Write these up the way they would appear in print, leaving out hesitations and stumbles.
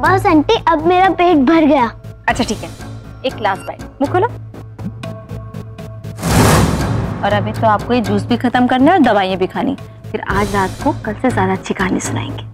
बस आंटी, अब मेरा पेट भर गया। अच्छा ठीक है, एक लास्ट बाइट, मुंह खोलो। और अभी तो आपको ये जूस भी खत्म करना है और दवाइयाँ भी खानी, फिर आज रात को कल से ज्यादा अच्छी कहानी सुनाएंगे।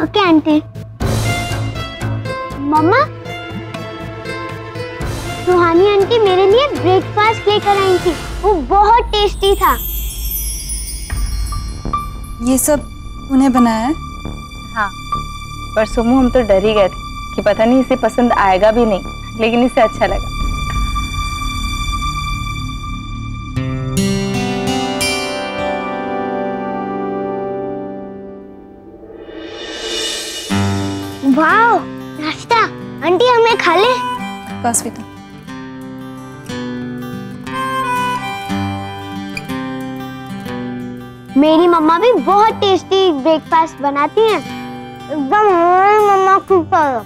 Okay aunty. मम्मा, सुहानी आंटी मेरे लिए ब्रेकफास्ट लेकर आई थी, वो बहुत टेस्टी था। ये सब उन्हें बनाया है? हाँ, पर सुमो हम तो डर ही गए थे कि पता नहीं इसे पसंद आएगा भी नहीं, लेकिन इसे अच्छा लगा। वाह, नाश्ता। आंटी हमें खा ले। बस बेटा। मेरी मम्मा भी बहुत टेस्टी ब्रेकफास्ट बनाती हैं, एकदम मम्मा की तरह।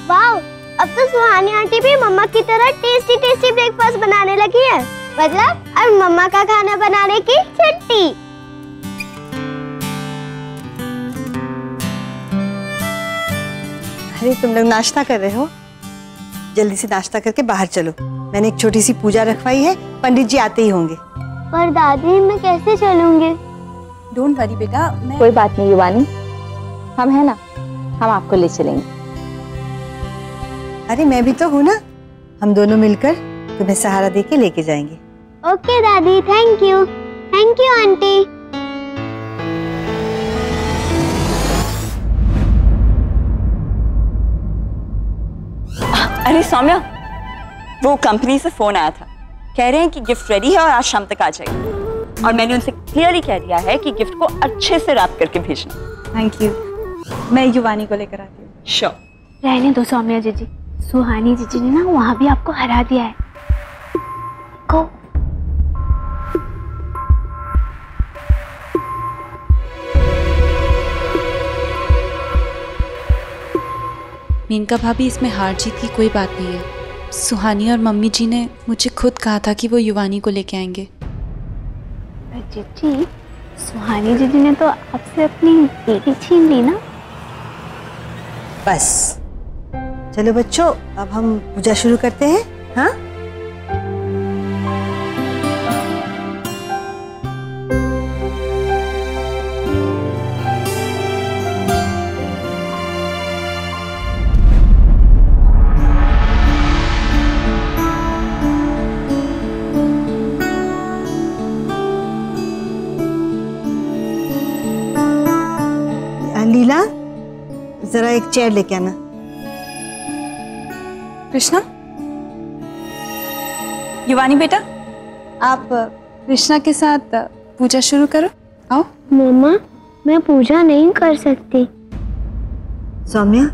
वाह, अब तो सुहानी आंटी भी मम्मा की तरह टेस्टी टेस्टी ब्रेकफास्ट बनाने लगी है। मतलब अब मम्मा का खाना बनाने की छुट्टी। अरे तुम लोग नाश्ता कर रहे हो? जल्दी से नाश्ता करके बाहर चलो, मैंने एक छोटी सी पूजा रखवाई है, पंडित जी आते ही होंगे। पर दादी, मैं कैसे चलूंगी? डोंट वरी बेटा, कोई बात नहीं युवानी, हम है ना, हम आपको ले चलेंगे। अरे मैं भी तो हूँ ना, हम दोनों मिलकर तुम्हें सहारा देके लेके जाएंगे। ओके दादी, थैंक यू आंटी। अरे सौम्या, वो कंपनी से फोन आया था, कह रहे हैं कि गिफ्ट रेडी है और आज शाम तक आ जाएगी, और मैंने उनसे क्लियरली कह दिया है कि गिफ्ट को अच्छे से रैप करके भेजना। थैंक यू, मैं युवानी को लेकर आती हूँ। श्योर। रहने दो सौम्या जीजी, सुहानी जीजी ने ना वहाँ भी आपको हरा दिया है। को मेनका भाभी, इसमें हार जीत की कोई बात नहीं है। सुहानी और मम्मी जी ने मुझे खुद कहा था कि वो युवानी को लेके आएंगे। जीजी, सुहानी जीजी ने तो आपसे अपनी बेटी छीन ली ना। बस चलो बच्चों, अब हम पूजा शुरू करते हैं। हाँ, लीला जरा एक चेयर लेके आना। कृष्णा, युवानी बेटा, आप कृष्णा के साथ पूजा शुरू करो। आओ। मम्मा, मैं पूजा नहीं कर सकती। सौम्या,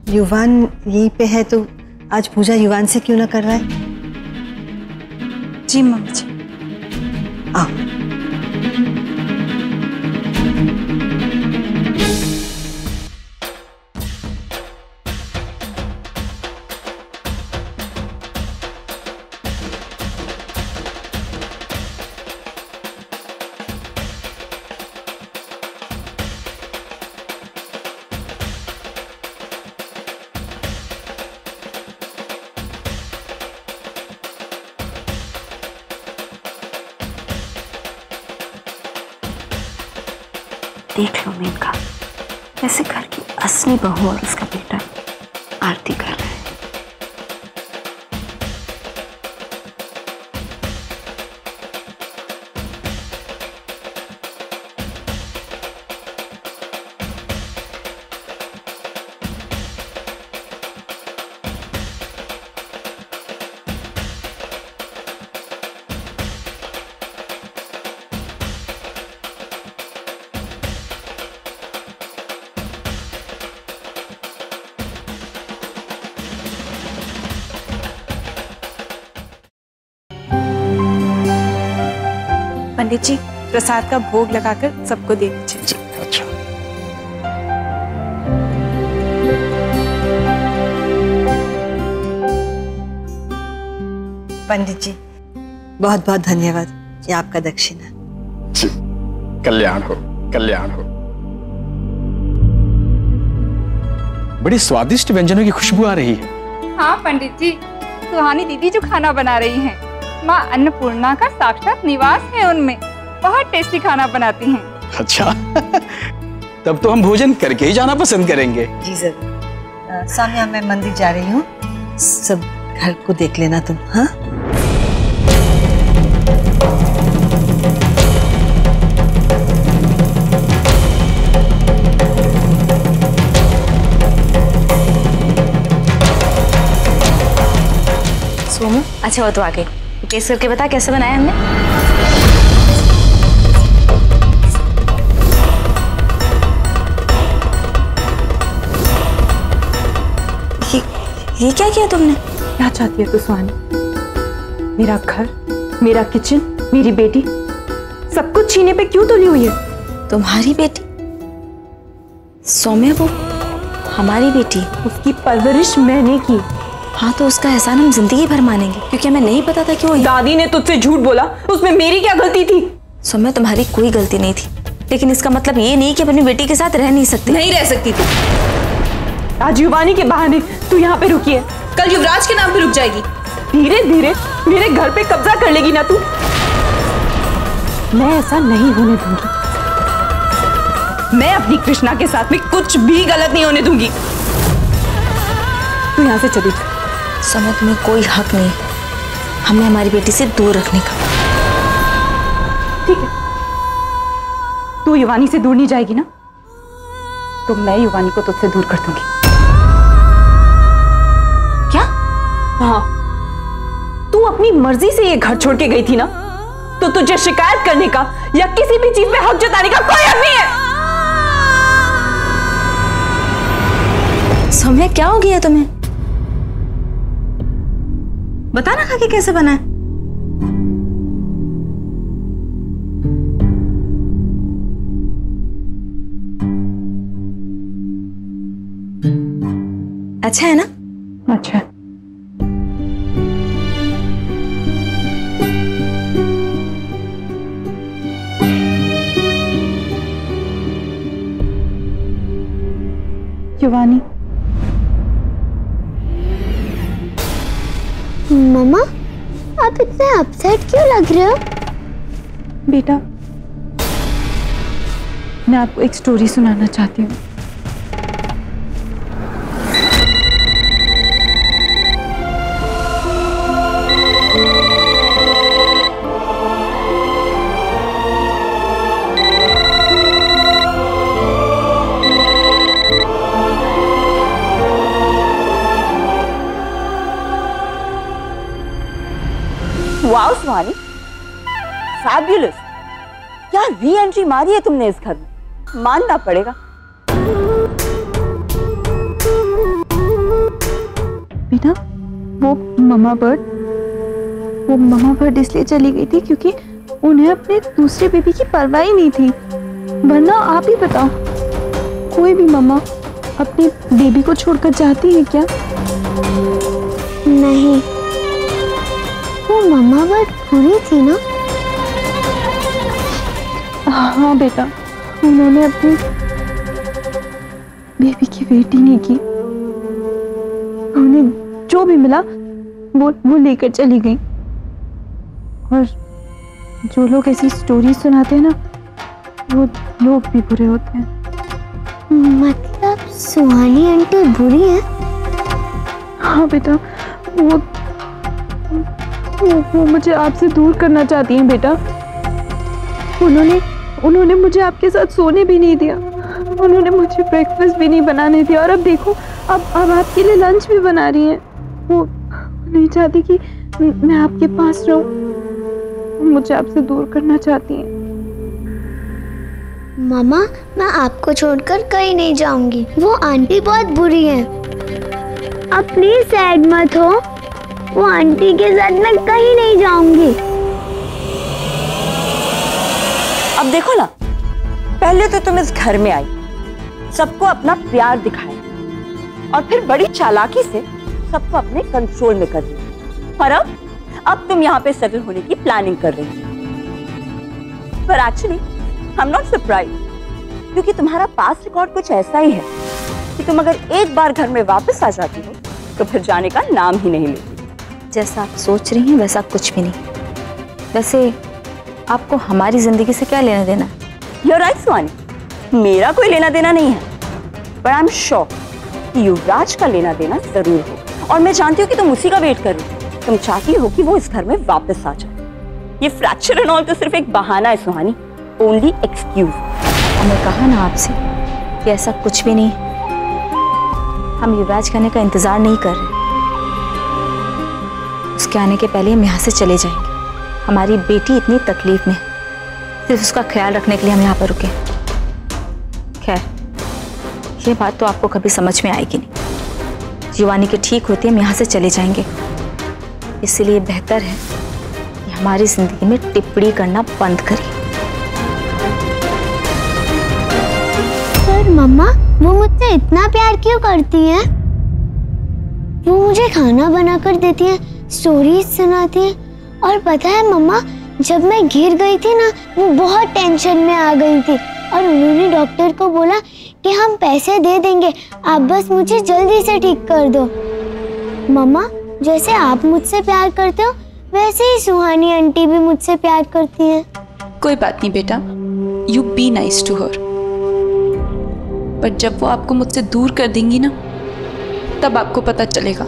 युवान यहीं पे है तो आज पूजा युवान से क्यों ना कर रहा है? जी मम्मी जी। आओ। देख लो मेनका, कैसे घर की असली बहू और उसका बेटा आरती कर रहे हैं। पंडित जी, प्रसाद का भोग लगाकर सबको दे दीजिए। अच्छा। पंडित जी, बहुत बहुत धन्यवाद, ये आपका दक्षिणा। जी, कल्याण हो, कल्याण हो। बड़ी स्वादिष्ट व्यंजनों की खुशबू आ रही है। हाँ पंडित जी, सुहानी दीदी जो खाना बना रही हैं, माँ अन्नपूर्णा का साक्षात निवास है उनमें। बहुत टेस्टी खाना बनाती हैं। अच्छा तब तो हम भोजन करके ही जाना पसंद करेंगे। जी जरूर। सौम्या, मैं मंदिर जा रही हूँ, सब घर को देख लेना तुम। हाँ सोमू, अच्छा वो तो आ गई। टेस्ट करके बता कैसे बनाया हमने। ये क्या किया तुमने? क्या चाहती है तू सुहानी? मेरा घर, मेरा किचन, मेरी बेटी, सब कुछ छीने पे क्यों तुली हुई है? तुम्हारी बेटी? सौम्या वो हमारी बेटी। उसकी परवरिश मैंने की। हाँ तो उसका एहसान हम जिंदगी भर मानेंगे, क्योंकि हमें नहीं पता था कि वो। दादी ने तुझसे झूठ बोला, उसमें मेरी क्या गलती थी? सौम्या तुम्हारी कोई गलती नहीं थी, लेकिन इसका मतलब ये नहीं कि अपनी बेटी के साथ रह नहीं सकती। नहीं रह सकती तू। आज युवानी के बहाने तू यहाँ पे रुकी है, कल युवराज के नाम पे रुक जाएगी। धीरे धीरे मेरे घर पे कब्जा कर लेगी ना तू। मैं ऐसा नहीं होने दूंगी। मैं अपनी कृष्णा के साथ में कुछ भी गलत नहीं होने दूंगी। तू यहाँ से चली जा। सौम्या तुम्हें कोई हक नहीं हमें हमारी बेटी से दूर रखने का। ठीक है, तू युवानी से दूर नहीं जाएगी ना, तो मैं युवानी को तुझसे दूर कर दूंगी। क्या? हाँ, तू अपनी मर्जी से ये घर छोड़ के गई थी ना, तो तुझे शिकायत करने का या किसी भी चीज पे हक जताने का कोई हक नहीं है। सौम्या क्या हो गया तुम्हें? बता ना खाके कैसे बना है। अच्छा है ना? अच्छा। युवानी, मम्मा आप इतने अपसेट क्यों लग रहे हो? बेटा मैं आपको एक स्टोरी सुनाना चाहती हूँ। वाओ सुहानी, फैब्युलस। क्या री एंट्री मारी है तुमने इस घर में, मानना पड़ेगा। बेटा वो ममा बर्ड इसलिए चली गई थी क्योंकि उन्हें अपने दूसरे बेबी की परवाह ही नहीं थी। वरना आप ही बताओ, कोई भी मम्मा अपने बेबी को छोड़कर जाती है क्या? नहीं, वो मम्मा बर्ड बुरी थी ना? हाँ बेटा, उन्होंने अपनी बेबी की वेट ही नहीं की। उन्हें जो भी मिला वो लेकर चली गई। और जो लोग ऐसी स्टोरी सुनाते हैं ना, वो लोग भी बुरे होते हैं। मतलब सुहानी आंटी बुरी है? हाँ बेटा, वो मुझे आपसे दूर करना चाहती हैं बेटा। उन्होंने मुझे आपके साथ सोने भी नहीं दिया, उन्होंने मुझे ब्रेकफास्ट भी नहीं बनाने दिया। और अब देखो, अब आपके लिए लंच भी बना रही हैं। वो नहीं चाहती कि मैं आपके पास रहूं, मुझे आपसे दूर करना चाहती हैं। मामा मैं आपको छोड़कर कहीं नहीं जाऊंगी, वो आंटी बहुत बुरी है। आप प्लीज सैड मत हो, वो आंटी के साथ मैं कहीं नहीं जाऊंगी। अब देखो ना, पहले तो तुम इस घर में आई, सबको अपना प्यार दिखाया, और फिर बड़ी चालाकी से सबको अपने कंट्रोल में कर लिया। और अब तुम यहाँ पे सेटल होने की प्लानिंग कर रही हो। पर actually I am not surprise, क्योंकि तुम्हारा पास्ट रिकॉर्ड कुछ ऐसा ही है कि तुम अगर एक बार घर में वापस आ जाती हो तो फिर जाने का नाम ही नहीं लेती। जैसा आप सोच रही हैं वैसा कुछ भी नहीं। वैसे आपको हमारी जिंदगी से क्या लेना देना? You're right, सुहानी, मेरा कोई लेना देना नहीं है, पर आई एम श्योर कि युवराज का लेना देना जरूर हो। और मैं जानती हूँ कि तुम उसी का वेट कर रही हो। तुम चाहती हो कि वो इस घर में वापस आ जाए। ये फ्रैक्चर एंड ऑल तो सिर्फ एक बहाना है सुहानी, ओनली एक्सक्यूज। हमने कहा ना आपसे कि ऐसा कुछ भी नहीं। हम युवराज के आने का इंतजार नहीं कर रहे। उसके आने के पहले हम यहाँ से चले जाएंगे। हमारी बेटी इतनी तकलीफ में, सिर्फ उसका ख्याल रखने के लिए हम यहाँ पर रुके। खैर, ये बात तो आपको कभी समझ में आएगी नहीं। जीवानी के ठीक होते हम यहाँ से चले जाएंगे। इसलिए बेहतर है कि हमारी जिंदगी में टिप्पणी करना बंद करिए। पर मम्मा, वो मुझसे इतना प्यार क्यों करती हैं? वो मुझे खाना बनाकर देती हैं, स्टोरीज सुनाती हैं। और पता है मम्मा, जब मैं गिर गई थी ना, वो बहुत टेंशन में आ गई थी और उन्होंने डॉक्टर को बोला कि हम पैसे दे देंगे, आप बस मुझे जल्दी से ठीक कर दो। मम्मा, जैसे आप मुझसे प्यार करते हो वैसे ही सुहानी आंटी भी मुझसे प्यार करती हैं। कोई बात नहीं बेटा, you be nice to her. पर जब वो आपको मुझसे दूर कर देंगी ना, तब आपको पता चलेगा